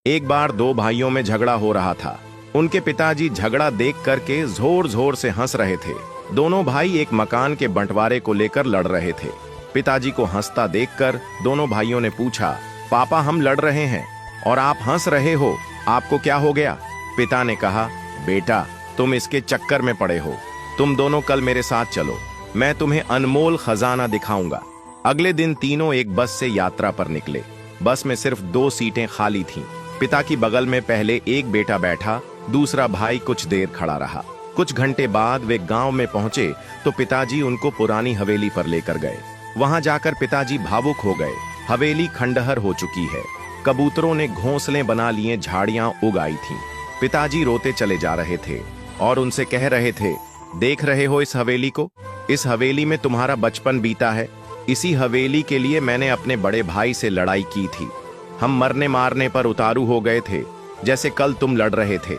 एक बार दो भाइयों में झगड़ा हो रहा था। उनके पिताजी झगड़ा देख करके जोर जोर से हंस रहे थे। दोनों भाई एक मकान के बंटवारे को लेकर लड़ रहे थे। पिताजी को हंसता देखकर दोनों भाइयों ने पूछा, पापा हम लड़ रहे हैं और आप हंस रहे हो, आपको क्या हो गया? पिता ने कहा, बेटा तुम इसके चक्कर में पड़े हो, तुम दोनों कल मेरे साथ चलो, मैं तुम्हें अनमोल खजाना दिखाऊंगा। अगले दिन तीनों एक बस से यात्रा पर निकले। बस में सिर्फ 2 सीटें खाली थीं। पिता की बगल में पहले एक बेटा बैठा, दूसरा भाई कुछ देर खड़ा रहा। कुछ घंटे बाद वे गांव में पहुंचे तो पिताजी उनको पुरानी हवेली पर लेकर गए। वहां जाकर पिताजी भावुक हो गए। हवेली खंडहर हो चुकी है। कबूतरों ने घोंसले बना लिए, झाड़ियां उग आई थीं। पिताजी रोते चले जा रहे थे और उनसे कह रहे थे, देख रहे हो इस हवेली को? इस हवेली में तुम्हारा बचपन बीता है। इसी हवेली के लिए मैंने अपने बड़े भाई से लड़ाई की थी। हम मरने मारने पर उतारू हो गए थे, जैसे कल तुम लड़ रहे थे।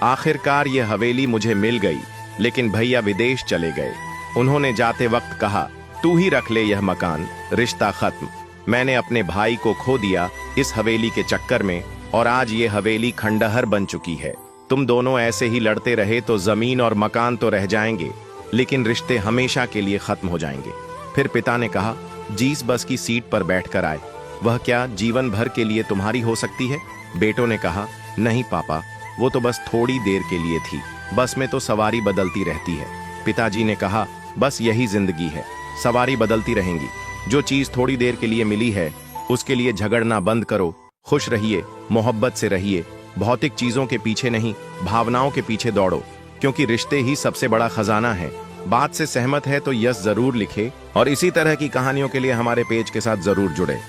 आखिरकार ये हवेली मुझे मिल गई, लेकिन भैया विदेश चले गए। उन्होंने जाते वक्त कहा, तू ही रख ले यह मकान, रिश्ता खत्म। मैंने अपने भाई को खो दिया इस हवेली के चक्कर में, और आज ये हवेली खंडहर बन चुकी है। तुम दोनों ऐसे ही लड़ते रहे तो जमीन और मकान तो रह जाएंगे, लेकिन रिश्ते हमेशा के लिए खत्म हो जाएंगे। फिर पिता ने कहा, जिस बस की सीट पर बैठकर आए, वह क्या जीवन भर के लिए तुम्हारी हो सकती है? बेटों ने कहा, नहीं पापा, वो तो बस थोड़ी देर के लिए थी। बस में तो सवारी बदलती रहती है। पिताजी ने कहा, बस यही जिंदगी है, सवारी बदलती रहेंगी। जो चीज थोड़ी देर के लिए मिली है, उसके लिए झगड़ना बंद करो। खुश रहिए, मोहब्बत से रहिए। भौतिक चीजों के पीछे नहीं, भावनाओं के पीछे दौड़ो, क्योंकि रिश्ते ही सबसे बड़ा खजाना है। बात से सहमत है तो यस जरूर लिखे, और इसी तरह की कहानियों के लिए हमारे पेज के साथ जरूर जुड़े।